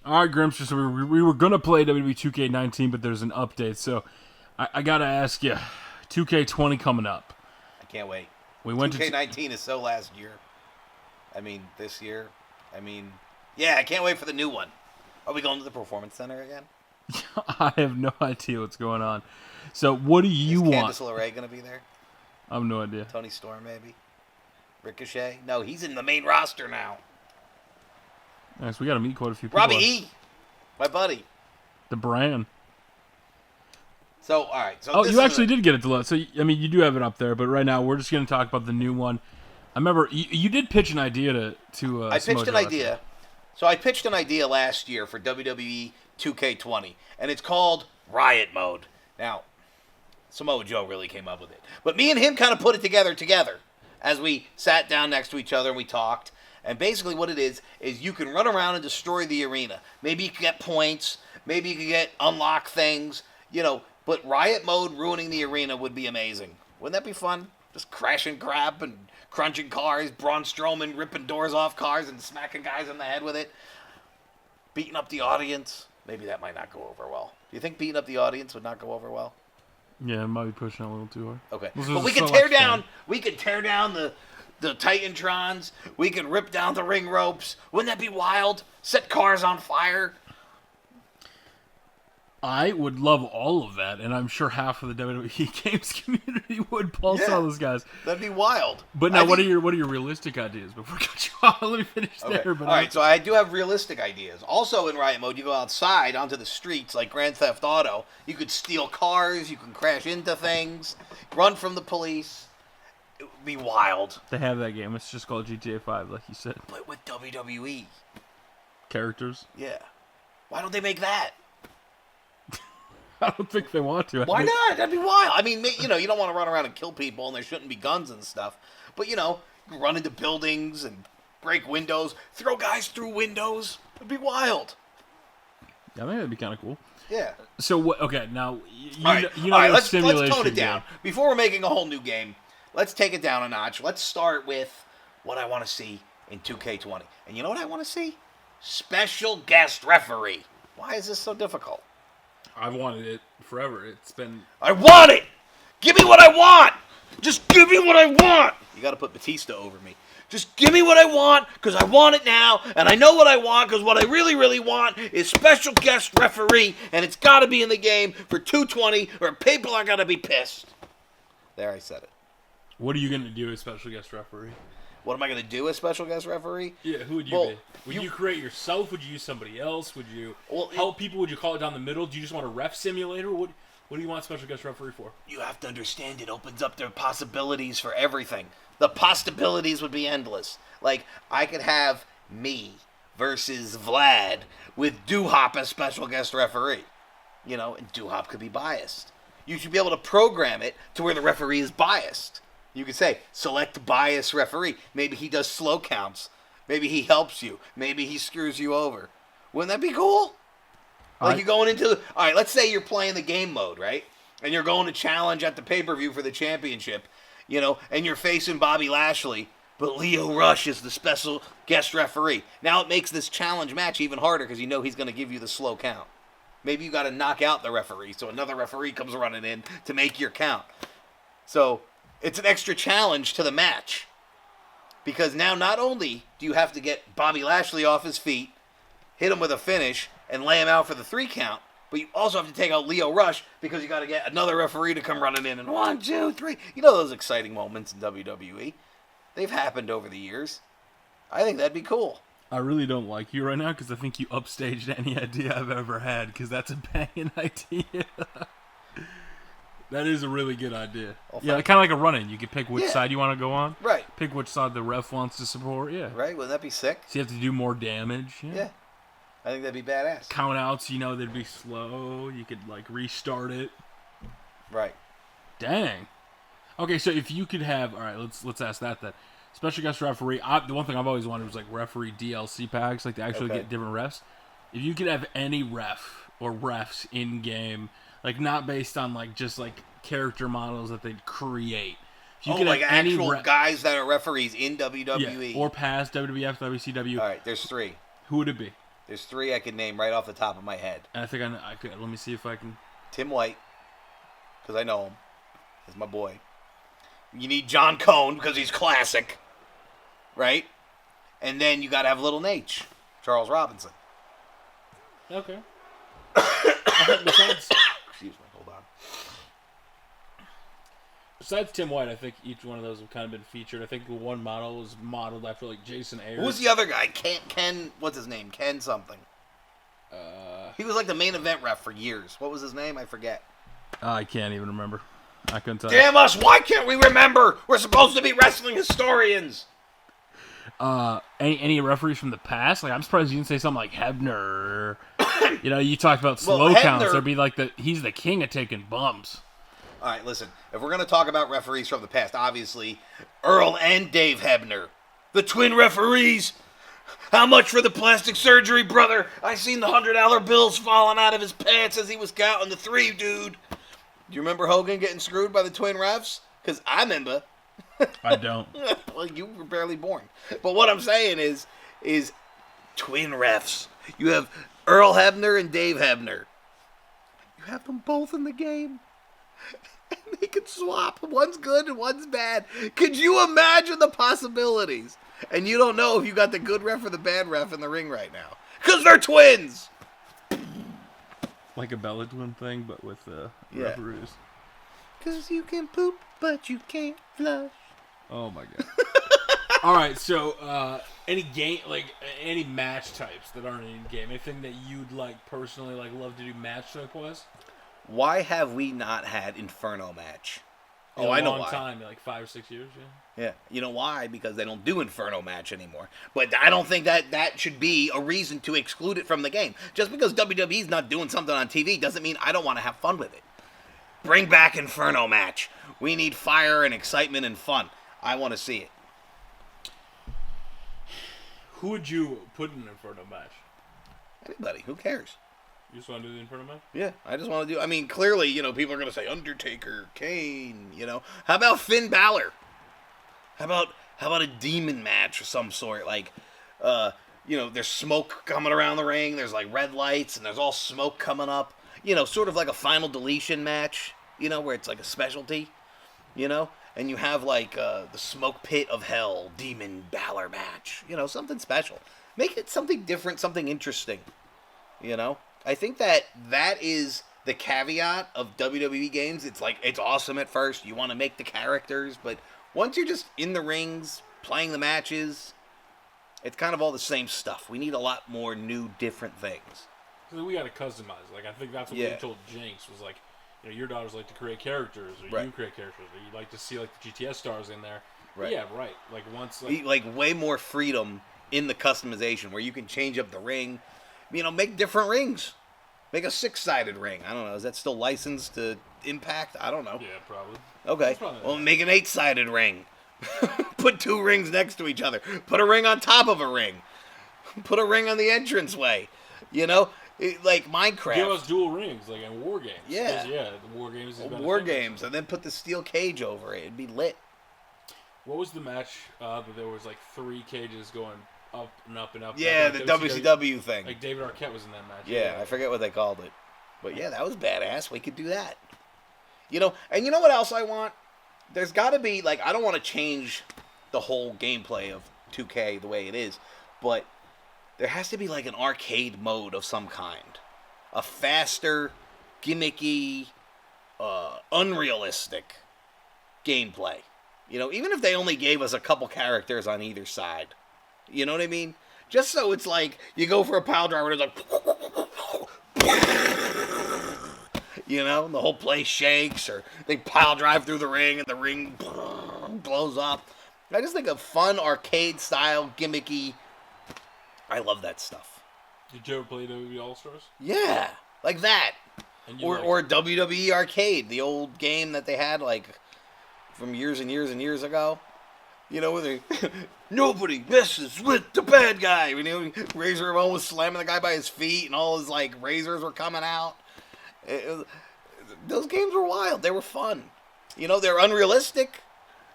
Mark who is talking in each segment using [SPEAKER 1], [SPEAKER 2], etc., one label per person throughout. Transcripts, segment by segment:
[SPEAKER 1] All right, Grimps, so we were going to play WWE 2K19, but there's an update. So I got to ask you, 2K20 coming up.
[SPEAKER 2] I can't wait.
[SPEAKER 1] We went
[SPEAKER 2] 2K19 is so last year. I mean, this year. I mean, yeah, I can't wait for the new one. Are we going to the Performance Center again?
[SPEAKER 1] I have no idea what's going on. So what do you want?
[SPEAKER 2] Is Candice LeRae going to be there?
[SPEAKER 1] I have no idea.
[SPEAKER 2] Tony Storm, maybe? Ricochet? No, he's in the main roster now.
[SPEAKER 1] Nice, we got to meet quite a few people.
[SPEAKER 2] Robbie E. My buddy.
[SPEAKER 1] The brand.
[SPEAKER 2] So, all right. So
[SPEAKER 1] you actually did get it to load. So, I mean, you do have it up there, but right now we're just going to talk about the new one. I remember you did pitch an idea to
[SPEAKER 2] I pitched an idea. So I pitched an idea last year for WWE 2K20, and it's called Riot Mode. Now, Samoa Joe really came up with it. But me and him kind of put it together as we sat down next to each other and we talked. And basically what it is you can run around and destroy the arena. Maybe you can get points. Maybe you can get unlock things. But Riot Mode ruining the arena would be amazing. Wouldn't that be fun? Just crashing crap and crunching cars. Braun Strowman ripping doors off cars and smacking guys in the head with it. Beating up the audience. Maybe that might not go over well. Do you think beating up the audience would not go over well?
[SPEAKER 1] Yeah, it might be pushing a little too hard.
[SPEAKER 2] Okay. But we could tear down the Titantrons. We could rip down the ring ropes. Wouldn't that be wild? Set cars on fire.
[SPEAKER 1] I would love all of that, and I'm sure half of the WWE games community would pull all those guys.
[SPEAKER 2] That'd be wild.
[SPEAKER 1] But now, what are your realistic ideas? Before I cut you off, let me finish there. But
[SPEAKER 2] all right, so I do have realistic ideas. Also in Riot Mode, you go outside onto the streets like Grand Theft Auto. You could steal cars. You can crash into things. Run from the police. It would be wild.
[SPEAKER 1] They have that game. It's just called GTA 5, like you said.
[SPEAKER 2] But with WWE.
[SPEAKER 1] Characters?
[SPEAKER 2] Yeah. Why don't they make that?
[SPEAKER 1] I don't think they want to.
[SPEAKER 2] Why not? That'd be wild. I mean, you don't want to run around and kill people, and there shouldn't be guns and stuff. But, run into buildings and break windows, throw guys through windows. It'd be wild.
[SPEAKER 1] Yeah, I think that'd be kind of cool.
[SPEAKER 2] Yeah.
[SPEAKER 1] So, what? Okay, now,
[SPEAKER 2] let's tone it down. Before we're making a whole new game, let's take it down a notch. Let's start with what I want to see in 2K20. And you know what I want to see? Special guest referee. Why is this so difficult?
[SPEAKER 1] I've wanted it forever.
[SPEAKER 2] I want it! Give me what I want! Just give me what I want! You gotta put Batista over me. Just give me what I want, because I want it now, and I know what I want, because what I really, really want is special guest referee, and it's gotta be in the game for 220, or people are gonna be pissed. There, I said it.
[SPEAKER 1] What are you gonna do as special guest referee?
[SPEAKER 2] What am I going to do as special guest referee?
[SPEAKER 1] Yeah, who would you be? Would you create yourself? Would you use somebody else? Would you help people? Would you call it down the middle? Do you just want a ref simulator? What do you want special guest referee for?
[SPEAKER 2] You have to understand it opens up their possibilities for everything. The possibilities would be endless. Like, I could have me versus Vlad with Doo-Hop as special guest referee. And Doo-Hop could be biased. You should be able to program it to where the referee is biased. You could say, select bias referee. Maybe he does slow counts. Maybe he helps you. Maybe he screws you over. Wouldn't that be cool? Like you're going into... All right, let's say you're playing the game mode, right? And you're going to challenge at the pay-per-view for the championship, and you're facing Bobby Lashley, but Lio Rush is the special guest referee. Now it makes this challenge match even harder because he's going to give you the slow count. Maybe you got to knock out the referee, so another referee comes running in to make your count. So... it's an extra challenge to the match. Because now not only do you have to get Bobby Lashley off his feet, hit him with a finish, and lay him out for the 3 count, but you also have to take out Lio Rush because you got to get another referee to come running in and 1, 2, 3. You know those exciting moments in WWE. They've happened over the years. I think that'd be cool.
[SPEAKER 1] I really don't like you right now because I think you upstaged any idea I've ever had because that's a banging idea. That is a really good idea. Yeah, kind of like a run-in. You can pick which side you want to go on.
[SPEAKER 2] Right.
[SPEAKER 1] Pick which side the ref wants to support. Yeah.
[SPEAKER 2] Right. Wouldn't that be sick?
[SPEAKER 1] So you have to do more damage.
[SPEAKER 2] Yeah. I think that'd be badass.
[SPEAKER 1] Count-outs, they'd be slow. You could, restart it.
[SPEAKER 2] Right.
[SPEAKER 1] Dang. Okay, so if you could have... All right, let's ask that then. Special guest referee. The one thing I've always wanted was, referee DLC packs, to actually get different refs. If you could have any ref or refs in-game... not based on, just, character models that they'd create.
[SPEAKER 2] If you could have actual guys that are referees in WWE.
[SPEAKER 1] Yeah, or past WWF, WCW.
[SPEAKER 2] All right, there's 3.
[SPEAKER 1] Who would it be?
[SPEAKER 2] There's 3 I could name right off the top of my head.
[SPEAKER 1] And I think I could. Let me see if I can.
[SPEAKER 2] Tim White, because I know him. He's my boy. You need John Cone, because he's classic. Right? And then you got to have Little Nate, Charles Robinson.
[SPEAKER 1] Okay. I think besides...
[SPEAKER 2] Excuse me, hold on.
[SPEAKER 1] Besides Tim White, I think each one of those have kind of been featured. I think one model was modeled after, like, Jason Ayers.
[SPEAKER 2] Who's the other guy? Ken, what's his name? Ken something. He was like the main event ref for years. What was his name? I forget.
[SPEAKER 1] I can't even remember. I couldn't tell you.
[SPEAKER 2] Damn us, why can't we remember? We're supposed to be wrestling historians.
[SPEAKER 1] Any referees from the past? Like, I'm surprised you didn't say something like Hebner. You know, you talked about slow counts. There'd be like he's the king of taking bumps.
[SPEAKER 2] All right, listen. If we're going to talk about referees from the past, obviously, Earl and Dave Hebner. The twin referees. How much for the plastic surgery, brother? I seen the $100 bills falling out of his pants as he was counting the 3, dude. Do you remember Hogan getting screwed by the twin refs? Because I remember.
[SPEAKER 1] I don't.
[SPEAKER 2] Well, you were barely born. But what I'm saying is twin refs. You have Earl Hebner and Dave Hebner. You have them both in the game. And they could swap. One's good and one's bad. Could you imagine the possibilities? And you don't know if you got the good ref or the bad ref in the ring right now. Because they're twins!
[SPEAKER 1] Like a Bella Twin thing, but with referees.
[SPEAKER 2] Because you can poop, but you can't flush.
[SPEAKER 1] Oh my god. All right, so any game, like any match types that aren't in game, anything that you'd like personally like love to do match type wise?
[SPEAKER 2] Why have we not had Inferno match? Oh, I know why.
[SPEAKER 1] A long time, like 5 or 6 years, yeah.
[SPEAKER 2] Yeah, you know why? Because they don't do Inferno match anymore. But I don't think that should be a reason to exclude it from the game. Just because WWE's not doing something on TV doesn't mean I don't want to have fun with it. Bring back Inferno match. We need fire and excitement and fun. I want to see it.
[SPEAKER 1] Who would you put in an Inferno match?
[SPEAKER 2] Anybody. Who cares?
[SPEAKER 1] You just want to do the Inferno match?
[SPEAKER 2] Yeah, I just want to do... I mean, clearly, people are going to say Undertaker, Kane, How about Finn Balor? How about a demon match of some sort? Like, there's smoke coming around the ring. There's, like, red lights, and there's all smoke coming up. Sort of like a final deletion match, where it's like a specialty, And you have, like, the smoke pit of hell demon Balor match. Something special. Make it something different, something interesting, I think that is the caveat of WWE games. It's like, it's awesome at first. You want to make the characters, but once you're just in the rings, playing the matches, it's kind of all the same stuff. We need a lot more new, different things.
[SPEAKER 1] So we got to customize. Like, I think that's what we told Jinx was like, your daughters like to create characters, or you create characters, or you like to see like the GTS stars in there. Right. Yeah, right. Like once,
[SPEAKER 2] like way more freedom in the customization where you can change up the ring. Make different rings. Make a 6-sided ring. I don't know. Is that still licensed to Impact? I don't know.
[SPEAKER 1] Yeah, probably.
[SPEAKER 2] Okay. Well, make an 8-sided ring. Put 2 rings next to each other. Put a ring on top of a ring. Put a ring on the entranceway. Like Minecraft.
[SPEAKER 1] Give us dual rings, like in War Games.
[SPEAKER 2] Yeah.
[SPEAKER 1] Yeah, the War Games.
[SPEAKER 2] War Games, and then put the steel cage over it. It'd be lit.
[SPEAKER 1] What was the match that there was like 3 cages going up and up and up?
[SPEAKER 2] Yeah, the WCW thing.
[SPEAKER 1] Like David Arquette was in that match.
[SPEAKER 2] Yeah, I forget what they called it. But yeah, that was badass. We could do that. And you know what else I want? There's got to be, like, I don't want to change the whole gameplay of 2K the way it is, but there has to be like an arcade mode of some kind. A faster, gimmicky, unrealistic gameplay. Even if they only gave us a couple characters on either side. You know what I mean? Just so it's like, you go for a pile driver and it's like... the whole place shakes, or they pile drive through the ring and the ring blows up. I just think of fun, arcade-style, gimmicky... I love that stuff.
[SPEAKER 1] Did you ever play WWE All-Stars?
[SPEAKER 2] Yeah, like that. Or WWE Arcade, the old game that they had, like, from years and years and years ago. Where they... Nobody messes with the bad guy. Razor Ramon was slamming the guy by his feet, and all his, like, razors were coming out. Those games were wild. They were fun. They're unrealistic.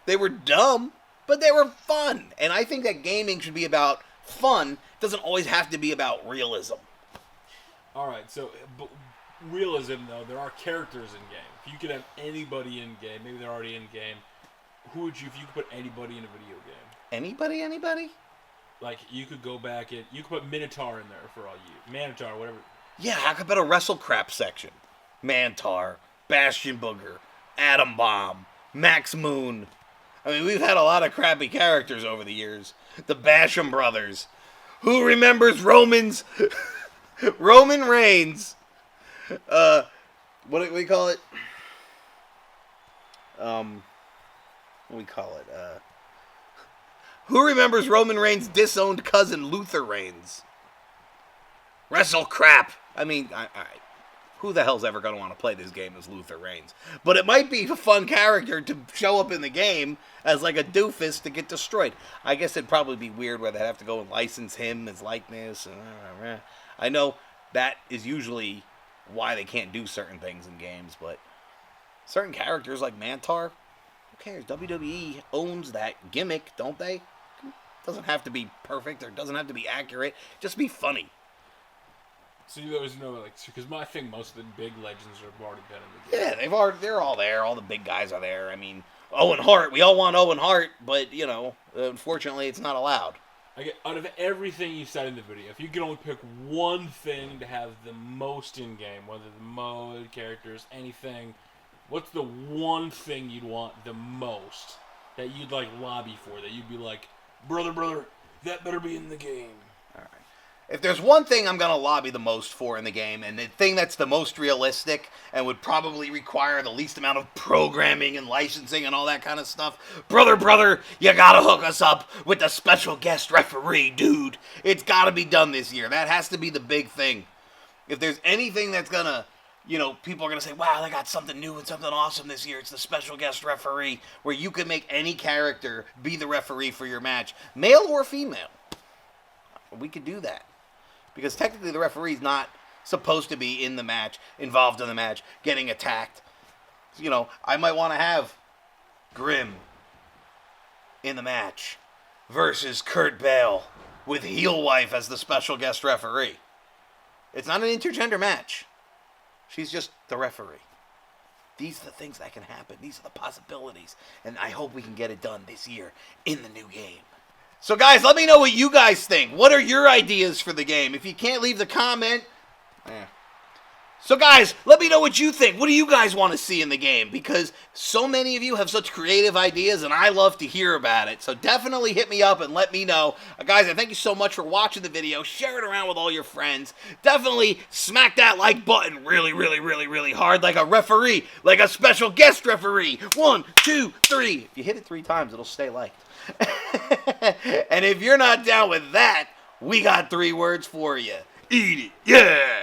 [SPEAKER 2] They were dumb, but they were fun. And I think that gaming should be about fun. It doesn't always have to be about realism.
[SPEAKER 1] All right, so realism, though, there are characters in game. If you could have anybody in game, maybe they're already in game, who would you, if you could put anybody in a video game?
[SPEAKER 2] Anybody?
[SPEAKER 1] Like, you could go back and you could put Minotaur in there for all you. Minotaur, whatever.
[SPEAKER 2] Yeah, I could put a wrestle crap section. Mantar, Bastion Booger, Atom Bomb, Max Moon. I mean, we've had a lot of crappy characters over the years. The Basham brothers. Who remembers Roman Reigns? What do we call it? Who remembers Roman Reigns' disowned cousin Luther Reigns? Wrestle crap. I mean, all right. Who the hell's ever going to want to play this game as Luther Reigns? But it might be a fun character to show up in the game as like a doofus to get destroyed. I guess it'd probably be weird where they'd have to go and license him as likeness. I know that is usually why they can't do certain things in games, but certain characters like Mantar, who cares? WWE owns that gimmick, don't they? It doesn't have to be perfect or it doesn't have to be accurate. Just be funny.
[SPEAKER 1] So there was no, like, because I think most of the big legends have already been in the game.
[SPEAKER 2] Yeah, they're all there. All the big guys are there. I mean, Owen Hart. We all want Owen Hart, but, you know, unfortunately it's not allowed.
[SPEAKER 1] Out of everything you said in the video, if you could only pick one thing to have the most in-game, whether the mode, characters, anything, what's the one thing you'd want the most that you'd, like, lobby for, that you'd be like, brother, that better be in the game?
[SPEAKER 2] All right. If there's one thing I'm going to lobby the most for in the game, and the thing that's the most realistic and would probably require the least amount of programming and licensing and all that kind of stuff, brother, you got to hook us up with the special guest referee, dude. It's got to be done this year. That has to be the big thing. If there's anything that's going to, you know, people are going to say, wow, they got something new and something awesome this year. It's the special guest referee, where you can make any character be the referee for your match, male or female. We could do that. Because technically the referee's not supposed to be in the match, involved in the match, getting attacked. You know, I might want to have Grimm in the match versus Kurt Bale with Heel Wife as the special guest referee. It's not an intergender match. She's just the referee. These are the things that can happen. These are the possibilities. And I hope we can get it done this year in the new game. So guys, let me know what you guys think. What are your ideas for the game? If you can't leave the comment, So guys, let me know what you think. What do you guys want to see in the game? Because so many of you have such creative ideas, and I love to hear about it. So definitely hit me up and let me know. Guys, I thank you so much for watching the video. Share it around with all your friends. Definitely smack that like button really hard, like a referee, like a special guest referee. 1, 2, 3. If you hit it 3 times, it'll stay liked. And if you're not down with that, we got 3 words for you. Eat it. Yeah.